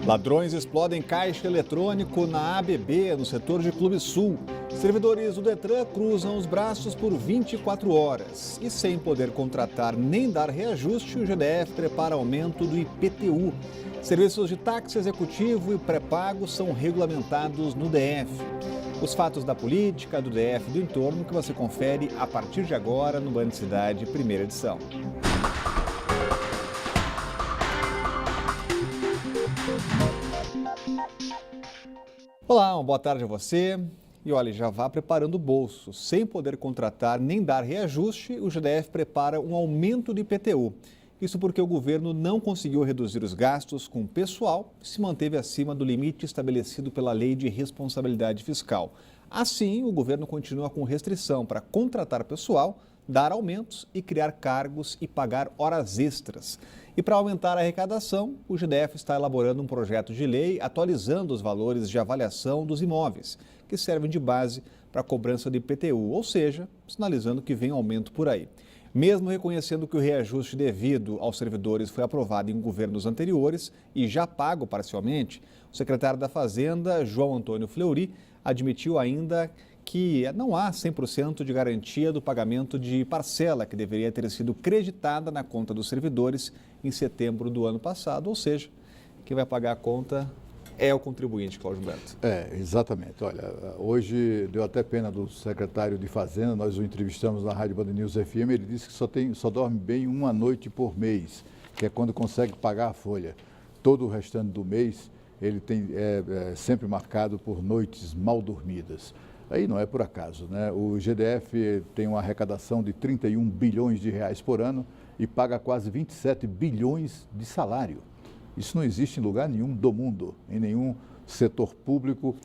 Ladrões explodem caixa eletrônico na ABB, no setor de Clube Sul. Servidores do Detran cruzam os braços por 24 horas. E sem poder contratar nem dar reajuste, o GDF prepara aumento do IPTU. Serviços de táxi executivo e pré-pago são regulamentados no DF. Os fatos da política, do DF e do entorno que você confere a partir de agora no Band Cidade, primeira edição. Olá, uma boa tarde a você. E olha, já vá preparando o bolso. Sem poder contratar nem dar reajuste, o GDF prepara um aumento do IPTU. Isso porque o governo não conseguiu reduzir os gastos com o pessoal e se manteve acima do limite estabelecido pela Lei de Responsabilidade Fiscal. Assim, o governo continua com restrição para contratar pessoal, dar aumentos e criar cargos e pagar horas extras. E para aumentar a arrecadação, o GDF está elaborando um projeto de lei atualizando os valores de avaliação dos imóveis, que servem de base para a cobrança do IPTU, ou seja, sinalizando que vem aumento por aí. Mesmo reconhecendo que o reajuste devido aos servidores foi aprovado em governos anteriores e já pago parcialmente, o secretário da Fazenda, João Antônio Fleury, admitiu ainda que não há 100% de garantia do pagamento de parcela que deveria ter sido creditada na conta dos servidores em setembro do ano passado, ou seja, quem vai pagar a conta é o contribuinte, Cláudio Humberto. Exatamente. Olha, hoje deu até pena do secretário de Fazenda, nós o entrevistamos na Rádio Band News FM, ele disse que só dorme bem uma noite por mês, que é quando consegue pagar a folha. Todo o restante do mês ele é sempre marcado por noites mal dormidas. Aí não é por acaso, né? O GDF tem uma arrecadação de 31 bilhões de reais por ano e paga quase 27 bilhões de salário. Isso não existe em lugar nenhum do mundo, em nenhum setor público,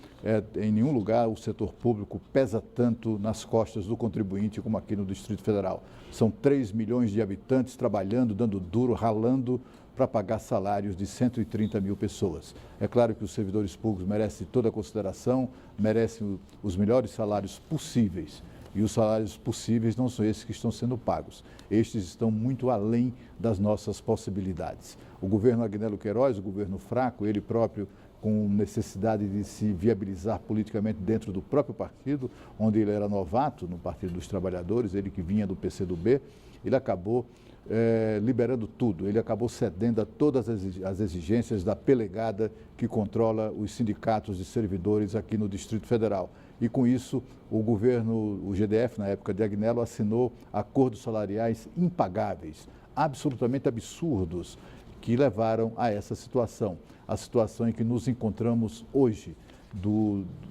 em nenhum lugar o setor público pesa tanto nas costas do contribuinte como aqui no Distrito Federal. São 3 milhões de habitantes trabalhando, dando duro, ralando para pagar salários de 130 mil pessoas. É claro que os servidores públicos merecem toda a consideração, merecem os melhores salários possíveis. E os salários possíveis não são esses que estão sendo pagos. Estes estão muito além das nossas possibilidades. O governo Agnello Queiroz, o governo fraco, ele próprio com necessidade de se viabilizar politicamente dentro do próprio partido, onde ele era novato no Partido dos Trabalhadores, ele que vinha do PCdoB, ele acabou liberando tudo, ele acabou cedendo a todas as exigências da pelegada que controla os sindicatos de servidores aqui no Distrito Federal. E com isso, o GDF, na época de Agnello, assinou acordos salariais impagáveis, absolutamente absurdos, que levaram a essa situação, a situação em que nos encontramos hoje,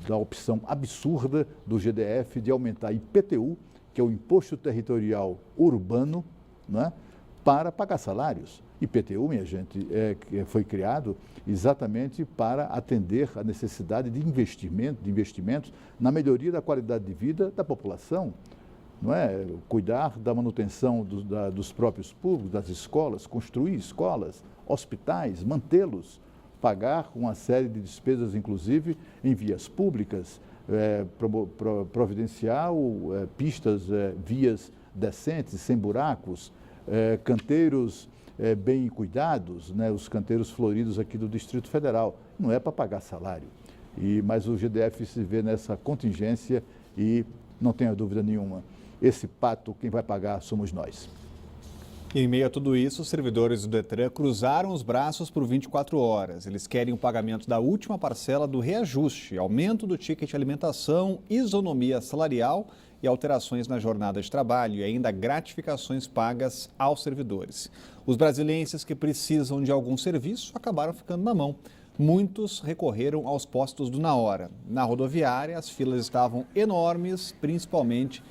da opção absurda do GDF de aumentar IPTU, que é o Imposto Territorial Urbano, né, para pagar salários. IPTU, minha gente, foi criado exatamente para atender a necessidade de investimentos na melhoria da qualidade de vida da população, não é? Cuidar da manutenção dos próprios públicos, das escolas, construir escolas, hospitais, mantê-los, pagar uma série de despesas, inclusive em vias públicas, providenciar pistas, vias decentes, sem buracos, canteiros bem cuidados, né, os canteiros floridos aqui do Distrito Federal. Não é para pagar salário. Mas o GDF se vê nessa contingência e, não tenha dúvida nenhuma, esse pato quem vai pagar somos nós. Em meio a tudo isso, os servidores do Detran cruzaram os braços por 24 horas. Eles querem o pagamento da última parcela do reajuste, aumento do ticket alimentação, isonomia salarial e alterações na jornada de trabalho e ainda gratificações pagas aos servidores. Os brasileiros que precisam de algum serviço acabaram ficando na mão. Muitos recorreram aos postos do Na Hora. Na rodoviária, as filas estavam enormes, principalmente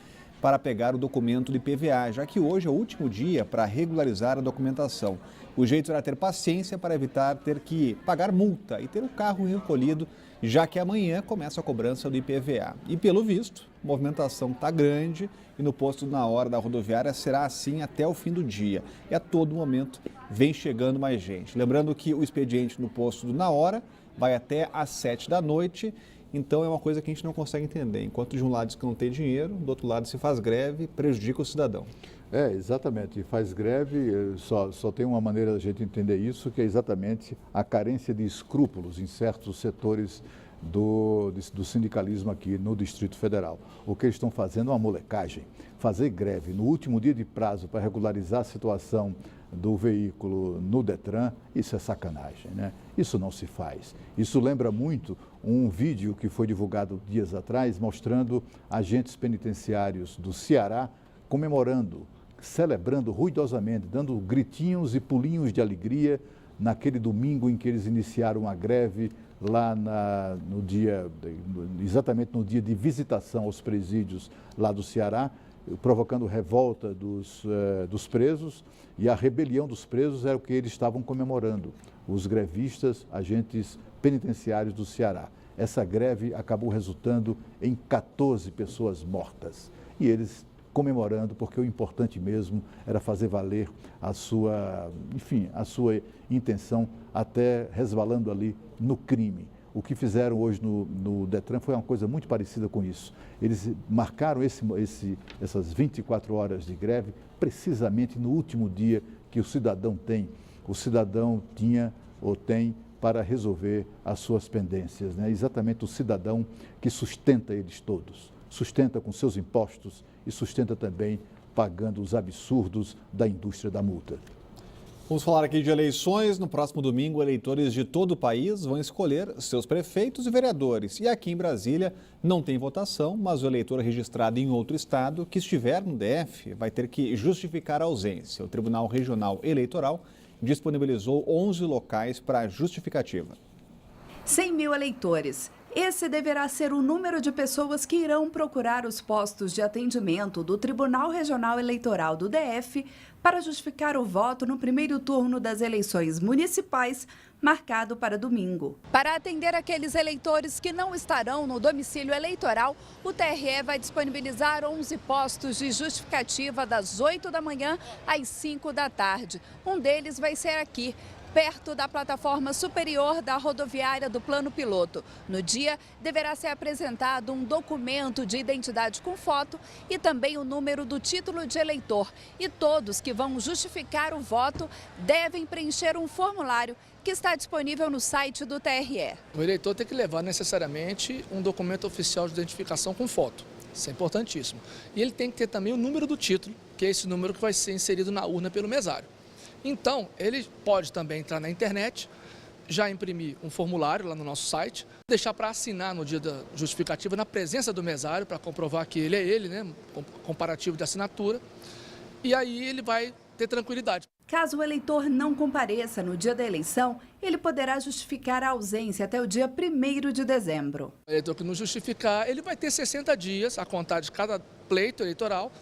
para pegar o documento de IPVA, já que hoje é o último dia para regularizar a documentação. O jeito era ter paciência para evitar ter que pagar multa e ter o carro recolhido, já que amanhã começa a cobrança do IPVA. E pelo visto, a movimentação está grande e no posto Na Hora da rodoviária será assim até o fim do dia. E a todo momento vem chegando mais gente. Lembrando que o expediente no posto do Na Hora vai até às 7 da noite Então é uma coisa que a gente não consegue entender. Enquanto de um lado diz que não tem dinheiro, do outro lado se faz greve, prejudica o cidadão. Exatamente. E faz greve, só tem uma maneira da gente entender isso, que é exatamente a carência de escrúpulos em certos setores do sindicalismo aqui no Distrito Federal. O que eles estão fazendo é uma molecagem. Fazer greve no último dia de prazo para regularizar a situação do veículo no Detran, isso é sacanagem, né? Isso não se faz. Isso lembra muito um vídeo que foi divulgado dias atrás, mostrando agentes penitenciários do Ceará comemorando, celebrando ruidosamente, dando gritinhos e pulinhos de alegria naquele domingo em que eles iniciaram a greve lá no dia, exatamente no dia de visitação aos presídios lá do Ceará, provocando revolta dos presos, e a rebelião dos presos era o que eles estavam comemorando, os grevistas, agentes penitenciários do Ceará. Essa greve acabou resultando em 14 pessoas mortas, e eles comemorando, porque o importante mesmo era fazer valer a sua intenção, até resvalando ali no crime. O que fizeram hoje no Detran foi uma coisa muito parecida com isso. Eles marcaram essas 24 horas de greve precisamente no último dia que o cidadão tem. O cidadão tinha ou tem para resolver as suas pendências, né? Exatamente o cidadão que sustenta eles todos. Sustenta com seus impostos e sustenta também pagando os absurdos da indústria da multa. Vamos falar aqui de eleições. No próximo domingo, eleitores de todo o país vão escolher seus prefeitos e vereadores. E aqui em Brasília não tem votação, mas o eleitor registrado em outro estado que estiver no DF vai ter que justificar a ausência. O Tribunal Regional Eleitoral disponibilizou 11 locais para justificativa. 100 mil eleitores. Esse deverá ser o número de pessoas que irão procurar os postos de atendimento do Tribunal Regional Eleitoral do DF para justificar o voto no primeiro turno das eleições municipais, marcado para domingo. Para atender aqueles eleitores que não estarão no domicílio eleitoral, o TRE vai disponibilizar 11 postos de justificativa das 8 da manhã às 5 da tarde. Um deles vai ser aqui, perto da plataforma superior da rodoviária do Plano Piloto. No dia, deverá ser apresentado um documento de identidade com foto e também o número do título de eleitor. E todos que vão justificar o voto devem preencher um formulário que está disponível no site do TRE. O eleitor tem que levar necessariamente um documento oficial de identificação com foto. Isso é importantíssimo. E ele tem que ter também o número do título, que é esse número que vai ser inserido na urna pelo mesário. Então, ele pode também entrar na internet, já imprimir um formulário lá no nosso site, deixar para assinar no dia da justificativa na presença do mesário, para comprovar que ele é ele, né? Comparativo de assinatura, e aí ele vai ter tranquilidade. Caso o eleitor não compareça no dia da eleição, ele poderá justificar a ausência até o dia 1º de dezembro. O eleitor que não justificar, ele vai ter 60 dias a contar de cada pleito eleitoral,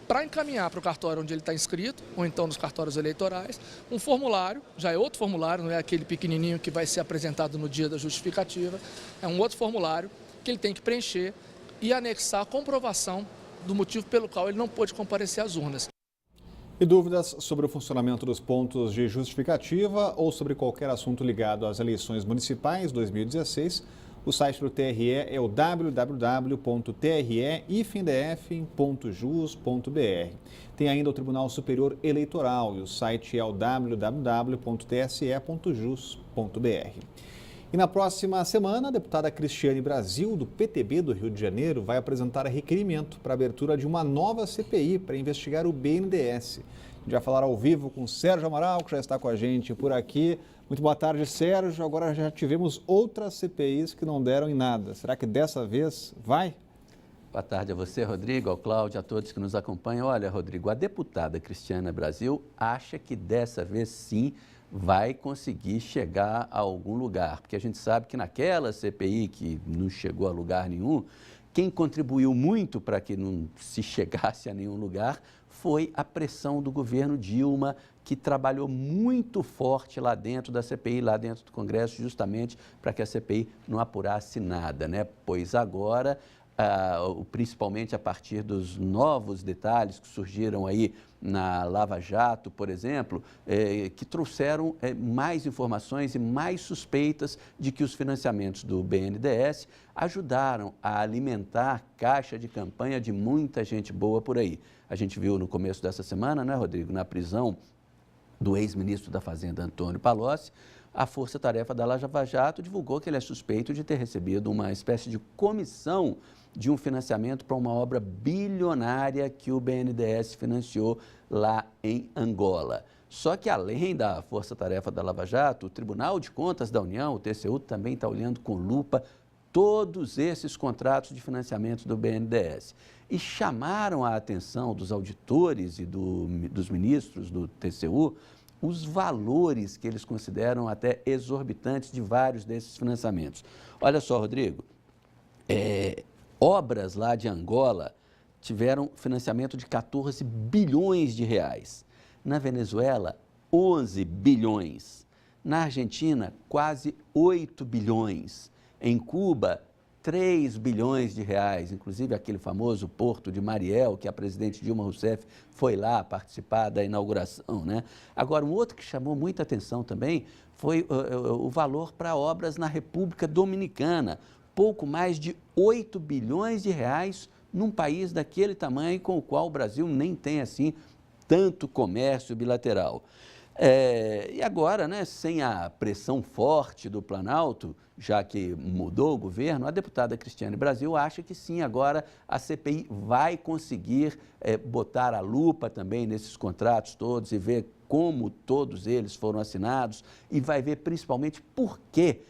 para encaminhar para o cartório onde ele está inscrito, ou então nos cartórios eleitorais, um formulário, já é outro formulário, não é aquele pequenininho que vai ser apresentado no dia da justificativa, é um outro formulário que ele tem que preencher e anexar a comprovação do motivo pelo qual ele não pôde comparecer às urnas. E dúvidas sobre o funcionamento dos pontos de justificativa ou sobre qualquer assunto ligado às eleições municipais 2016, o site do TRE é o www.tre-df.jus.br. Tem ainda o Tribunal Superior Eleitoral e o site é o www.tse.jus.br. E na próxima semana, a deputada Cristiane Brasil, do PTB do Rio de Janeiro, vai apresentar requerimento para a abertura de uma nova CPI para investigar o BNDES. A gente vai falar ao vivo com Sérgio Amaral, que já está com a gente por aqui. Muito boa tarde, Sérgio. Agora já tivemos outras CPIs que não deram em nada. Será que dessa vez vai? Boa tarde a você, Rodrigo, ao Cláudio, a todos que nos acompanham. Olha, Rodrigo, a deputada Cristiane Brasil acha que dessa vez sim vai conseguir chegar a algum lugar, porque a gente sabe que naquela CPI que não chegou a lugar nenhum, quem contribuiu muito para que não se chegasse a nenhum lugar foi a pressão do governo Dilma, que trabalhou muito forte lá dentro da CPI, lá dentro do Congresso, justamente para que a CPI não apurasse nada, né? Pois agora principalmente a partir dos novos detalhes que surgiram aí na Lava Jato, por exemplo, que trouxeram mais informações e mais suspeitas de que os financiamentos do BNDES ajudaram a alimentar caixa de campanha de muita gente boa por aí. A gente viu no começo dessa semana, né, Rodrigo, na prisão do ex-ministro da Fazenda, Antônio Palocci, a Força Tarefa da Lava Jato divulgou que ele é suspeito de ter recebido uma espécie de comissão de um financiamento para uma obra bilionária que o BNDES financiou lá em Angola. Só que, além da Força Tarefa da Lava Jato, o Tribunal de Contas da União, o TCU, também está olhando com lupa todos esses contratos de financiamento do BNDES. E chamaram a atenção dos auditores e dos ministros do TCU os valores que eles consideram até exorbitantes de vários desses financiamentos. Olha só, Rodrigo, obras lá de Angola tiveram financiamento de 14 bilhões de reais. Na Venezuela, 11 bilhões. Na Argentina, quase 8 bilhões. Em Cuba, 3 bilhões de reais, inclusive aquele famoso Porto de Mariel, que a presidente Dilma Rousseff foi lá participar da inauguração, né? Agora, um outro que chamou muita atenção também foi o valor para obras na República Dominicana, pouco mais de 8 bilhões de reais num país daquele tamanho com o qual o Brasil nem tem, assim, tanto comércio bilateral. E agora, né, sem a pressão forte do Planalto, já que mudou o governo, a deputada Cristiane Brasil acha que sim, agora a CPI vai conseguir botar a lupa também nesses contratos todos e ver como todos eles foram assinados e vai ver principalmente por que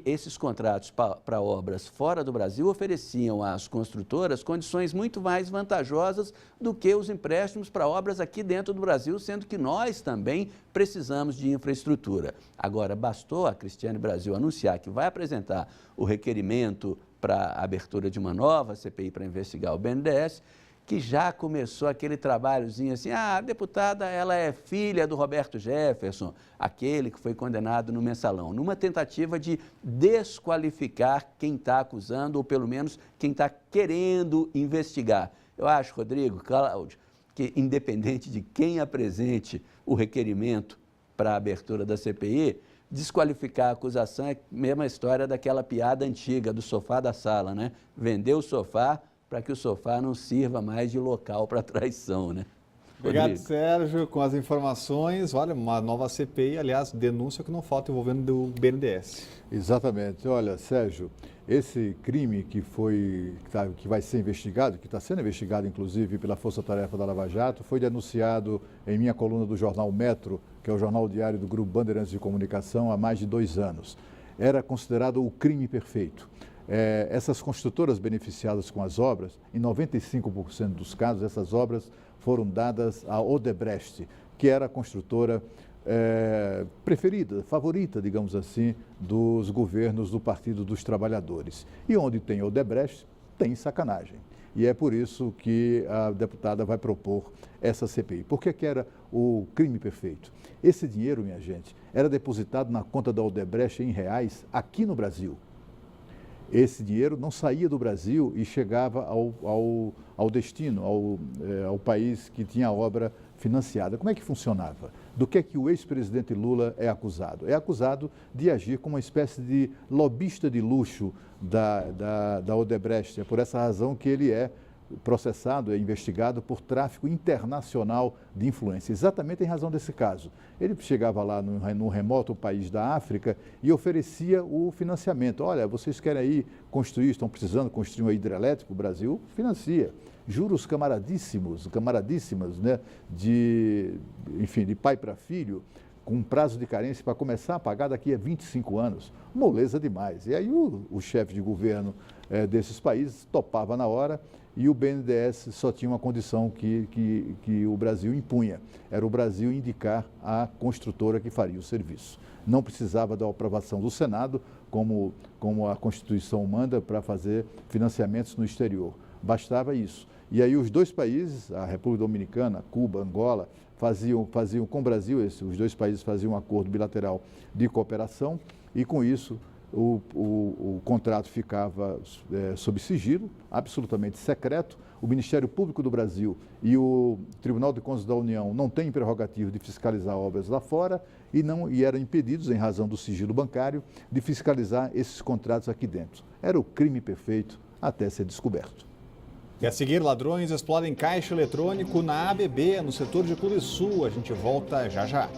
esses contratos para obras fora do Brasil ofereciam às construtoras condições muito mais vantajosas do que os empréstimos para obras aqui dentro do Brasil, sendo que nós também precisamos de infraestrutura. Agora, bastou a Cristiane Brasil anunciar que vai apresentar o requerimento para a abertura de uma nova CPI para investigar o BNDES, que já começou aquele trabalhozinho assim, a deputada ela é filha do Roberto Jefferson, aquele que foi condenado no Mensalão, numa tentativa de desqualificar quem está acusando, ou pelo menos quem está querendo investigar. Eu acho, Rodrigo, Cláudio, que independente de quem apresente o requerimento para a abertura da CPI, desqualificar a acusação é a mesma história daquela piada antiga do sofá da sala, né? Vender o sofá para que o sofá não sirva mais de local para traição, né? Obrigado, Rodrigo. Sérgio, com as informações. Olha, uma nova CPI, aliás, denúncia que não falta envolvendo o BNDES. Exatamente. Olha, Sérgio, esse crime que vai ser investigado, que está sendo investigado, inclusive, pela Força Tarefa da Lava Jato, foi denunciado em minha coluna do jornal Metro, que é o jornal diário do Grupo Bandeirantes de Comunicação, há mais de 2 anos. Era considerado o crime perfeito. Essas construtoras beneficiadas com as obras, em 95% dos casos, essas obras foram dadas à Odebrecht, que era a construtora preferida, favorita, digamos assim, dos governos do Partido dos Trabalhadores. E onde tem Odebrecht, tem sacanagem. E é por isso que a deputada vai propor essa CPI. Por que era o crime perfeito? Esse dinheiro, minha gente, era depositado na conta da Odebrecht em reais aqui no Brasil. Esse dinheiro não saía do Brasil e chegava ao destino, ao país que tinha a obra financiada. Como é que funcionava? Do que é que o ex-presidente Lula é acusado? É acusado de agir como uma espécie de lobista de luxo da Odebrecht. É por essa razão que ele é processado, é investigado por tráfico internacional de influência. Exatamente em razão desse caso. Ele chegava lá no remoto país da África e oferecia o financiamento. Olha, vocês querem aí construir, estão precisando construir um hidrelétrico, o Brasil financia. Juros camaradíssimas, né? De pai para filho, com um prazo de carência para começar a pagar daqui a 25 anos. Moleza demais. E aí o chefe de governo desses países topava na hora e o BNDES só tinha uma condição que o Brasil impunha. Era o Brasil indicar a construtora que faria o serviço. Não precisava da aprovação do Senado, como a Constituição manda, para fazer financiamentos no exterior. Bastava isso. E aí os dois países, a República Dominicana, Cuba, Angola, faziam com o Brasil, os dois países faziam um acordo bilateral de cooperação e com isso o contrato ficava sob sigilo, absolutamente secreto. O Ministério Público do Brasil e o Tribunal de Contas da União não têm prerrogativa de fiscalizar obras lá fora e eram impedidos, em razão do sigilo bancário, de fiscalizar esses contratos aqui dentro. Era o crime perfeito até ser descoberto. E a seguir, ladrões explodem caixa eletrônico na ABB, no setor de Clube Sul. A gente volta já já.